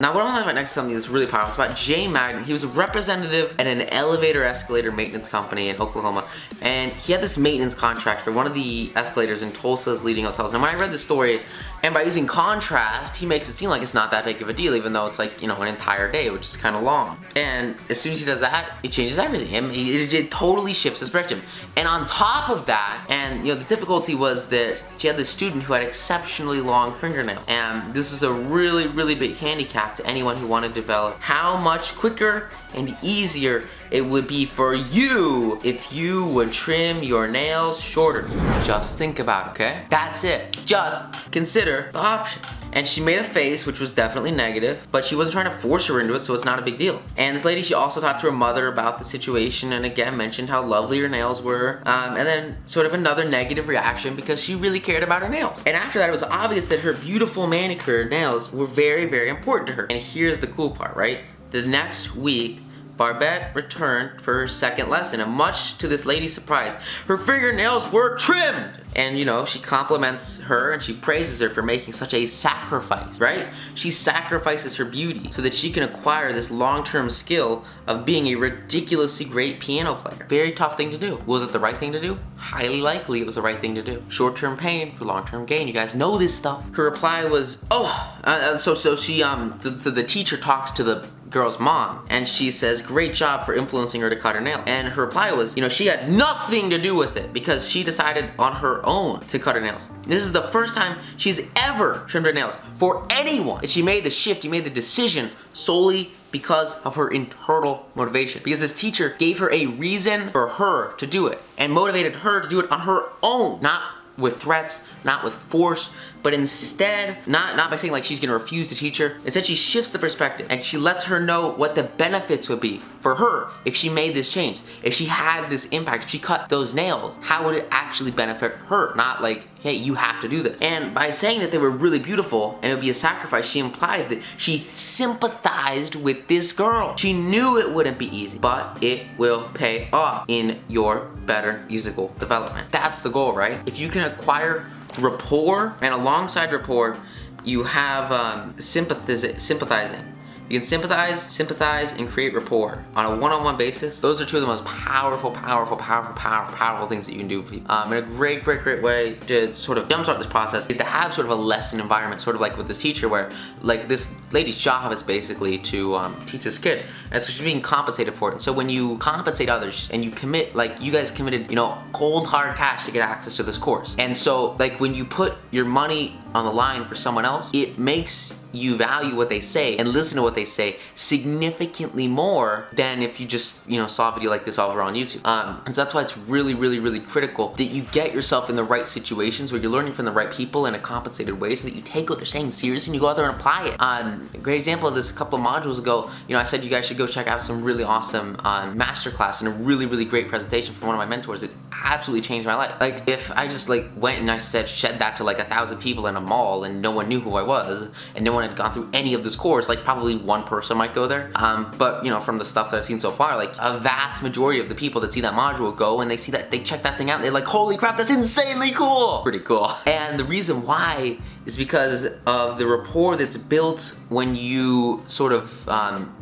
Now what I'm talking about next is something that's really powerful. It's about Jay Magnin. He was a representative at an elevator escalator maintenance company in Oklahoma, and he had this maintenance contract for one of the escalators in Tulsa's leading hotels. And when I read the story, and by using contrast, he makes it seem like it's not that big of a deal, even though it's like, you know, an entire day, which is kind of long. And as soon as he does that, it changes everything. And it totally shifts his perspective. And on top of that, and you know, the difficulty was that she had this student who had exceptionally long fingernails, and this was a really, really big handicap to anyone who wanted to develop how much quicker and easier it would be for you if you would trim your nails shorter. Just think about it, okay? That's it. Just consider the options. And she made a face, which was definitely negative, but she wasn't trying to force her into it, so it's not a big deal. And this lady, she also talked to her mother about the situation, and again mentioned how lovely her nails were, and then sort of another negative reaction because she really cared about her nails. And after that, it was obvious that her beautiful manicured nails were very, very important to her. And here's the cool part, right? The next week, Barbette returned for her second lesson, and much to this lady's surprise, her fingernails were trimmed! And you know, she compliments her and she praises her for making such a sacrifice, right? She sacrifices her beauty so that she can acquire this long-term skill of being a ridiculously great piano player. Very tough thing to do. Was it the right thing to do? Highly likely it was the right thing to do. Short-term pain for long-term gain. You guys know this stuff. Her reply was, so she, the teacher talks to the girl's mom, and she says, great job for influencing her to cut her nail. And her reply was, you know, she had nothing to do with it because she decided on her own to cut her nails. This is the first time she's ever trimmed her nails for anyone. And she made the shift, she made the decision solely because of her internal motivation. Because this teacher gave her a reason for her to do it and motivated her to do it on her own, not with threats, not with force, but instead, not by saying like she's gonna refuse to teach her. Instead, she shifts the perspective and she lets her know what the benefits would be for her if she made this change. If she had this impact, if she cut those nails, how would it actually benefit her? Not like, hey, you have to do this. And by saying that they were really beautiful and it would be a sacrifice, she implied that she sympathized with this girl. She knew it wouldn't be easy, but it will pay off in your better musical development. That's the goal, right? If you can acquire rapport, and alongside rapport, you have sympathizing. You can sympathize, and create rapport on a one-on-one basis. Those are two of the most powerful things that you can do with people. And a great way to sort of jumpstart this process is to have sort of a lesson environment, sort of like with this teacher, where like this lady's job is basically to teach this kid, and so she's being compensated for it. And so when you compensate others and you commit, like you guys committed, you know, cold hard cash to get access to this course. And so like when you put your money on the line for someone else, it makes you value what they say and listen to what they say significantly more than if you just, you know, saw a video like this over on YouTube. And so that's why it's really critical that you get yourself in the right situations where you're learning from the right people in a compensated way so that you take what they're saying seriously and you go out there and apply it. A great example of this, a couple of modules ago, you know, I said you guys should go check out some really awesome masterclass and a really great presentation from one of my mentors. It absolutely changed my life. Like if I just like went and I said that to like 1,000 people in a mall and no one knew who I was and no one had gone through any of this course, like probably one person might go there. But you know, from the stuff that I've seen so far, like a vast majority of the people that see that module go and they see that, they check that thing out and they're like, holy crap, that's insanely cool. Pretty cool. And the reason why is because of the rapport that's built when you sort of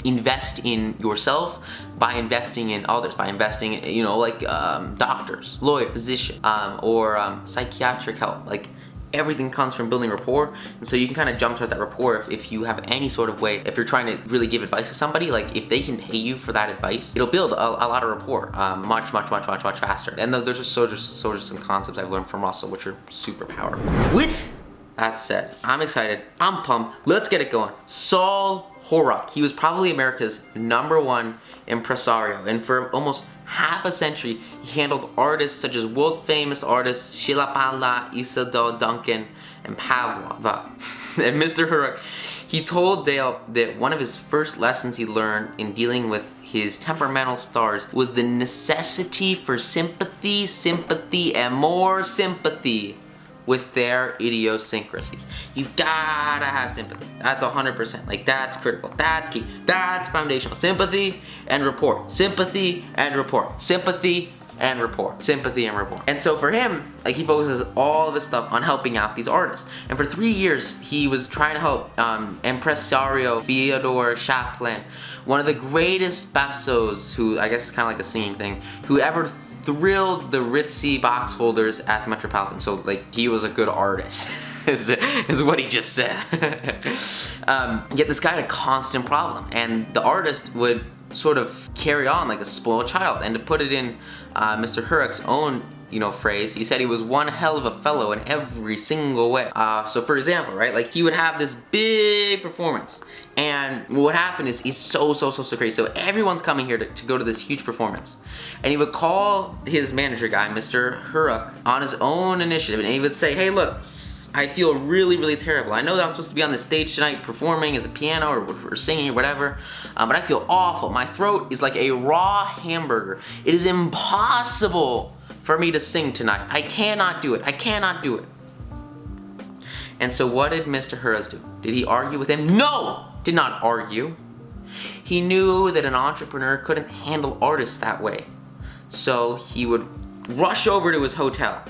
invest in yourself by investing in others, by investing, you know, like doctors, lawyers, physicians, or psychiatric help. Like everything comes from building rapport, and so you can kind of jumpstart that rapport if you have any sort of way, if you're trying to really give advice to somebody, like if they can pay you for that advice, it'll build a lot of rapport much faster. And those are sort of some concepts I've learned from Russell, which are super powerful. With that said, I'm excited, I'm pumped, let's get it going. Saul Horrock, he was probably America's #1 impresario, and for almost half a century, he handled artists such as world-famous artists Sheila Pala, Isadora Duncan, and Pavlova. And Mr. Horrock, he told Dale that one of his first lessons he learned in dealing with his temperamental stars was the necessity for sympathy, and more sympathy with their idiosyncrasies. You've gotta have sympathy. That's 100%. Like, that's critical. That's key. That's foundational. Sympathy and rapport. Sympathy and rapport. Sympathy and rapport. Sympathy and rapport. And so for him, like, he focuses all of his stuff on helping out these artists. And for 3 years, he was trying to help impresario Fyodor Chaplin, one of the greatest bassos, who I guess is kind of like a singing thing, who ever thrilled the ritzy box holders at the Metropolitan. So like, he was a good artist. is what he just said. Yet this guy had a constant problem, and the artist would sort of carry on like a spoiled child. And to put it in Mr. Hurok's own phrase, he said he was one hell of a fellow in every single way. So for example, right, like, he would have this big performance, and what happened is he's so crazy. So everyone's coming here to go to this huge performance, and he would call his manager guy, Mr. Hurok, on his own initiative, and he would say, hey, look, I feel really terrible. I know that I'm supposed to be on the stage tonight performing as a piano or singing or whatever, but I feel awful. My throat is like a raw hamburger. It is impossible for me to sing tonight. I cannot do it. I cannot do it. And so what did Mr. Hurok do? Did he argue with him? No! Did not argue. He knew that an entrepreneur couldn't handle artists that way. So he would rush over to his hotel,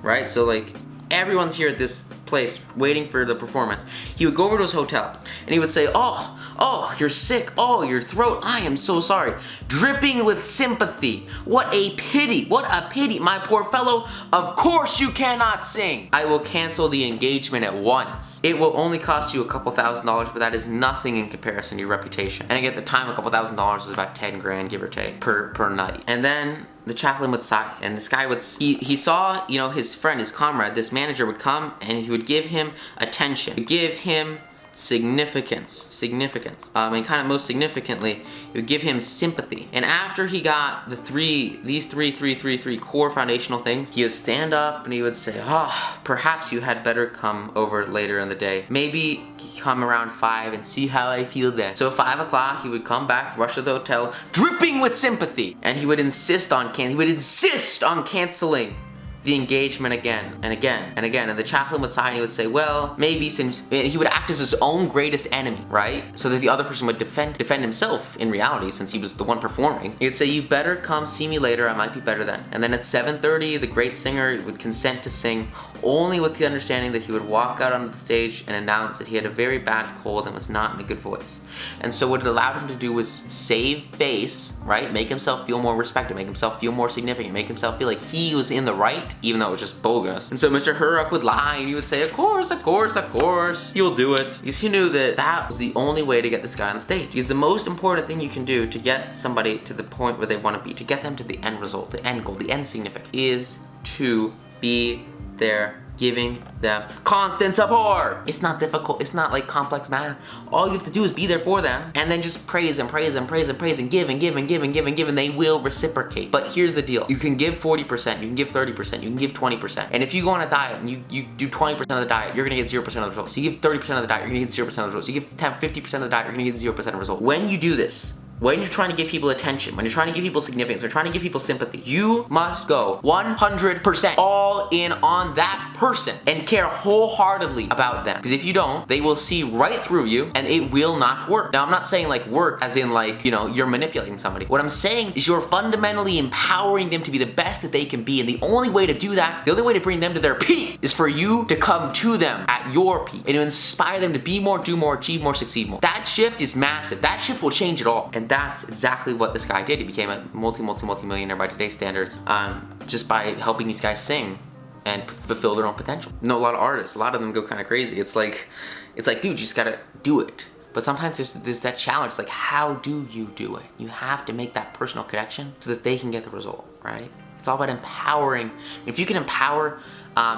right? So like, everyone's here at this place waiting for the performance. He would go over to his hotel and he would say, oh, you're sick. Oh, your throat. I am so sorry. Dripping with sympathy. What a pity. What a pity. My poor fellow. Of course you cannot sing. I will cancel the engagement at once. It will only cost you a couple $1,000s, but that is nothing in comparison to your reputation. And again, at the time, a couple $1,000s was about 10 grand, give or take, per night. And then the chaplain would sigh, and this guy would, he saw, his friend, his comrade, this manager would come, and he would give him attention, give him significance, and kind of most significantly, it would give him sympathy. And after he got these three core foundational things, he would stand up and he would say, perhaps you had better come over later in the day. Maybe come around 5 and see how I feel then. So at 5 o'clock, he would come back, rush to the hotel, dripping with sympathy, and he would insist on canceling the engagement again and again and again. And the chaplain would sigh and he would say, well, maybe since he would act as his own greatest enemy, right? So that the other person would defend himself in reality, since he was the one performing. He would say, you better come see me later, I might be better then. And then at 7:30, the great singer would consent to sing, only with the understanding that he would walk out onto the stage and announce that he had a very bad cold and was not in a good voice. And so what it allowed him to do was save face, right? Make himself feel more respected, make himself feel more significant, make himself feel like he was in the right, even though it was just bogus. And so Mr. Hurok would lie and he would say, of course, you'll do it. Because he knew that that was the only way to get this guy on stage. Because the most important thing you can do to get somebody to the point where they want to be, to get them to the end result, the end goal, the end significant, is to be there giving them constant support. It's not difficult. It's not like complex math. All you have to do is be there for them and then just praise and praise and praise and praise and give and give and give and give and give, and they will reciprocate. But here's the deal. You can give 40%, you can give 30%, you can give 20%. And if you go on a diet and you do 20% of the diet, you're gonna get 0% of the results. You give 30% of the diet, you're gonna get 0% of the results. You give 50% of the diet, you're gonna get 0% of the results. When you do this, when you're trying to give people attention, when you're trying to give people significance, when you're trying to give people sympathy, you must go 100% all in on that person and care wholeheartedly about them. Because if you don't, they will see right through you and it will not work. Now, I'm not saying like work as in like, you're manipulating somebody. What I'm saying is you're fundamentally empowering them to be the best that they can be. And the only way to do that, the only way to bring them to their peak, is for you to come to them at your peak and to inspire them to be more, do more, achieve more, succeed more. That shift is massive. That shift will change it all. And that's exactly what this guy did. He became a multi-millionaire by today's standards, just by helping these guys sing and fulfill their own potential. A lot of artists, a lot of them go kind of crazy. It's like, dude, you just gotta do it. But sometimes there's that challenge, like, how do you do it? You have to make that personal connection so that they can get the result, right? It's all about empowering. If you can empower,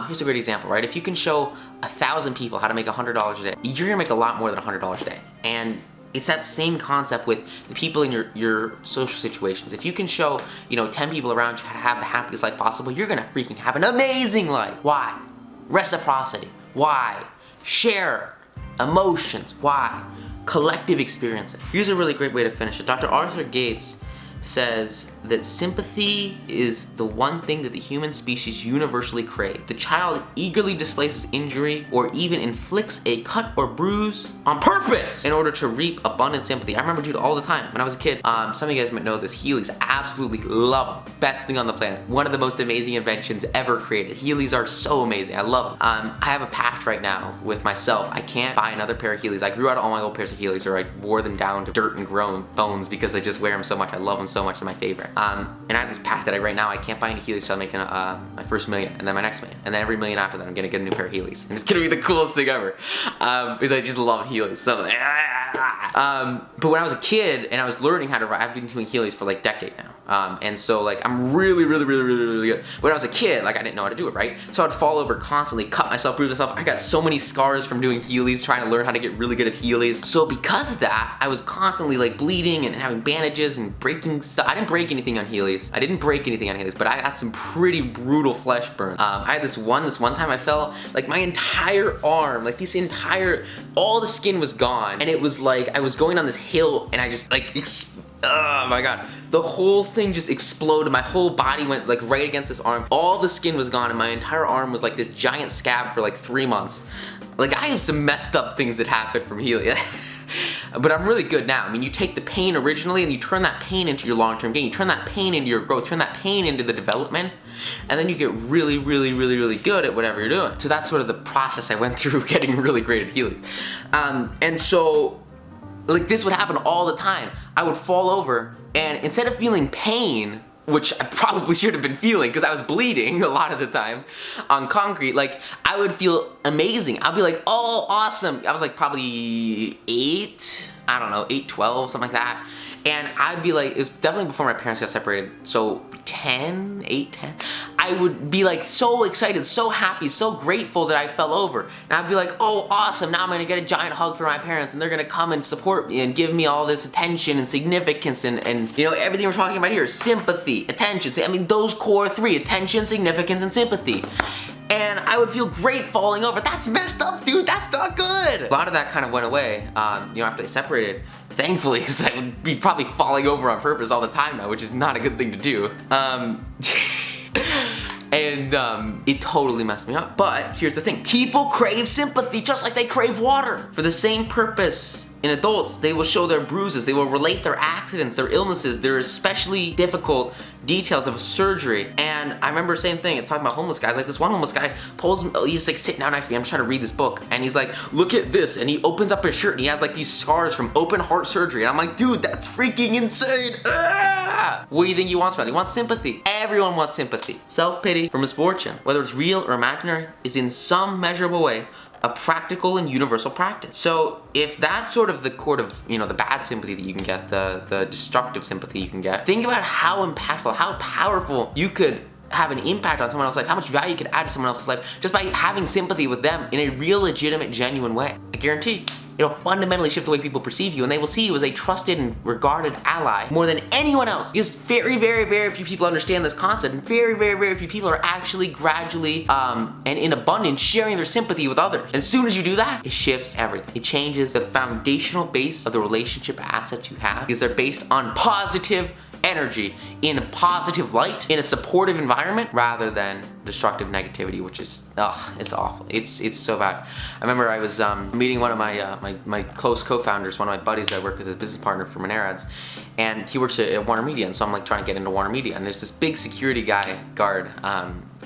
here's a great example, right? If you can show 1,000 people how to make $100 a day, you're gonna make a lot more than $100 a day. And it's that same concept with the people in your social situations. If you can show, 10 people around you how to have the happiest life possible, you're gonna freaking have an amazing life. Why? Reciprocity. Why? Share emotions. Why? Collective experiences. Here's a really great way to finish it. Dr. Arthur Gates says that sympathy is the one thing that the human species universally crave. The child eagerly displaces injury or even inflicts a cut or bruise on purpose in order to reap abundant sympathy. I remember, dude, all the time when I was a kid. Some of you guys might know this. Heelys, absolutely love them. Best thing on the planet. One of the most amazing inventions ever created. Heelys are so amazing. I love them. I have a pact right now with myself. I can't buy another pair of Heelys. I grew out all my old pairs of Heelys, or I wore them down to dirt and grown bones because I just wear them so much. I love them so much. They're my favorite. And I have this pact that right now I can't buy any Heelys till I'm making my first million, and then my next million, and then every million after that I'm gonna get a new pair of Heelys. And it's gonna be the coolest thing ever, because I just love Heelys. So, but when I was a kid and I was learning how to ride, I've been doing Heelys for like a decade now, and so like I'm really good. When I was a kid, like I didn't know how to do it, right? So I'd fall over constantly, cut myself, bruise myself. I got so many scars from doing Heelys, trying to learn how to get really good at Heelys. So because of that, I was constantly like bleeding and having bandages and breaking stuff. I didn't break anything on Heelys. But I got some pretty brutal flesh burns. I had this one time I fell, like my entire arm, like all the skin was gone, and it was like I was going down this hill and I just like, oh my god, the whole thing just exploded. My whole body went like right against this arm. All the skin was gone and my entire arm was like this giant scab for like 3 months. Like I have some messed up things that happened from Heelys. But I'm really good now. I mean, you take the pain originally and you turn that pain into your long-term gain. You turn that pain into your growth, turn that pain into the development, and then you get really good at whatever you're doing. So that's sort of the process I went through getting really great at Heelys. And so, like, this would happen all the time. I would fall over, and instead of feeling pain, which I probably should have been feeling because I was bleeding a lot of the time on concrete, like I would feel amazing. I'd be like, oh, awesome. I was like probably 8, I don't know, 8, 12, something like that. And I'd be like, it was definitely before my parents got separated, so 8, 10. I would be like so excited, so happy, so grateful that I fell over. And I'd be like, oh, awesome, now I'm gonna get a giant hug from my parents and they're gonna come and support me and give me all this attention and significance and you know, everything we're talking about here is sympathy, attention. I mean, those core 3, attention, significance, and sympathy. And I would feel great falling over. That's messed up, dude. That's not good. A lot of that kind of went away, you know, after they separated. Thankfully, because I would be probably falling over on purpose all the time now, which is not a good thing to do. It totally messed me up. But here's the thing. People crave sympathy just like they crave water. For the same purpose, in adults, they will show their bruises, they will relate their accidents, their illnesses, their especially difficult details of a surgery. And I remember the same thing, talking about homeless guys, like this one homeless guy he's like sitting down next to me, I'm trying to read this book, and he's like, look at this, and he opens up his shirt and he has like these scars from open heart surgery, and I'm like, dude, that's freaking insane. Ah! What do you think he wants from it? He wants sympathy. Everyone wants sympathy. Self-pity for misfortune, whether it's real or imaginary, is in some measurable way a practical and universal practice. So if that's sort of the core of, you know, the bad sympathy that you can get, the destructive sympathy you can get, think about how impactful, how powerful you could have an impact on someone else's life, how much value you could add to someone else's life just by having sympathy with them in a real, legitimate, genuine way. I guarantee it'll fundamentally shift the way people perceive you, and they will see you as a trusted and regarded ally more than anyone else. Because very few people understand this concept, and very few people are actually gradually and in abundance sharing their sympathy with others. And as soon as you do that, it shifts everything. It changes the foundational base of the relationship assets you have, because they're based on positive energy, in a positive light, in a supportive environment, rather than destructive negativity, which is, it's awful. It's so bad. I remember I was meeting one of my close co-founders, one of my buddies that I work with as a business partner for Menards, and he works at Warner Media, and so I'm like trying to get into Warner Media, and there's this big security guard,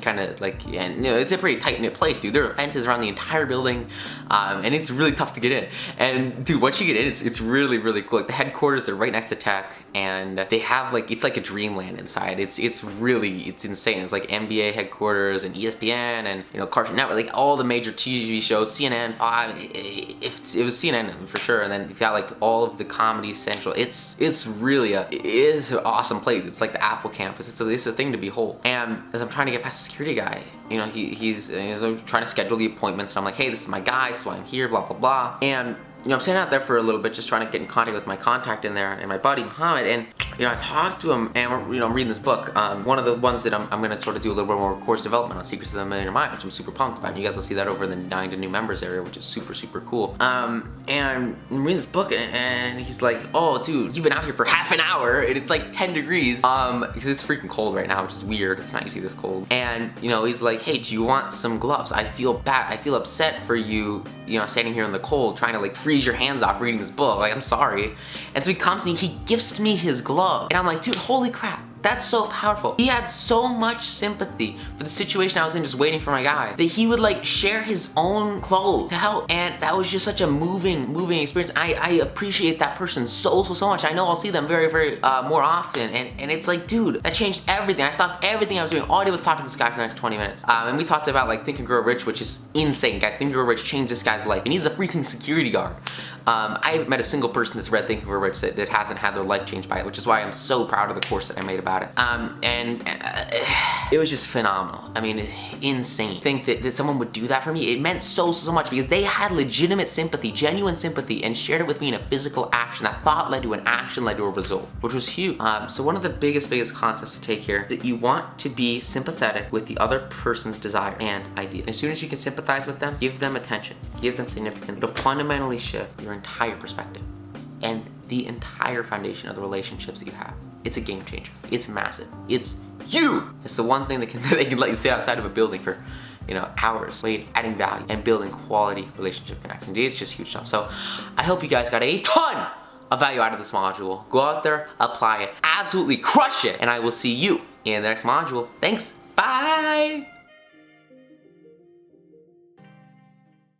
kind of like, and you know, it's a pretty tight-knit place, dude. There are fences around the entire building, and it's really tough to get in. And dude, once you get in, it's really cool. Like the headquarters, they're right next to tech, and they have like, it's like a dreamland inside. It's insane. It's like NBA headquarters and ESPN and, you know, Cartoon Network, like all the major TV shows, CNN, 5. It was CNN for sure, and then you've got like all of the Comedy Central. It's really it is an awesome place. It's like the Apple campus. It's a thing to behold. And as I'm trying to get past the security guy, you know, he's trying to schedule the appointments, and I'm like, hey, this is my guy, this is why I'm here, blah blah blah. And you know, I'm standing out there for a little bit, just trying to get in contact with my contact in there and my buddy Muhammad, and you know, I talked to him, and you know, I'm reading this book. One of the ones that I'm gonna sort of do a little bit more course development on, Secrets of the Millionaire Mind, which I'm super pumped about. And you guys will see that over in the 9 to new members area, which is super, super cool. And I'm reading this book, and he's like, oh, dude, you've been out here for half an hour, and it's like 10 degrees, because it's freaking cold right now, which is weird. It's not usually this cold. And, you know, he's like, hey, do you want some gloves? I feel bad. I feel upset for you, you know, standing here in the cold, trying to like freeze your hands off reading this book. Like, I'm sorry. And so he comes and he gifts me his glove. And I'm like, dude, holy crap. That's so powerful. He had so much sympathy for the situation I was in, just waiting for my guy, that he would like share his own clothes to help. And that was just such a moving experience. I appreciate that person so much. I know I'll see them very more often. And it's like, dude, that changed everything. I stopped everything I was doing. All I did was talk to this guy for the next 20 minutes. And we talked about like Think and Grow Rich, which is insane, guys. Think and Grow Rich changed this guy's life. And he's a freaking security guard. I haven't met a single person that's read Think and Grow Rich that hasn't had their life changed by it, which is why I'm so proud of the course that I made about it. It was just phenomenal. I mean, it's insane. Think that someone would do that for me. It meant so much because they had legitimate sympathy, genuine sympathy, and shared it with me in a physical action. That thought led to an action, led to a result, which was huge. So one of the biggest concepts to take here is that you want to be sympathetic with the other person's desire and idea. As soon as you can sympathize with them, give them attention, give them significance. It'll fundamentally shift your entire perspective and the entire foundation of the relationships that you have. It's a game changer. It's massive. It's you. It's the one thing that they can let you sit outside of a building for, you know, hours, adding value and building quality relationship connection. It's just huge stuff. So I hope you guys got a ton of value out of this module. Go out there, apply it, absolutely crush it, and I will see you in the next module. Thanks. Bye.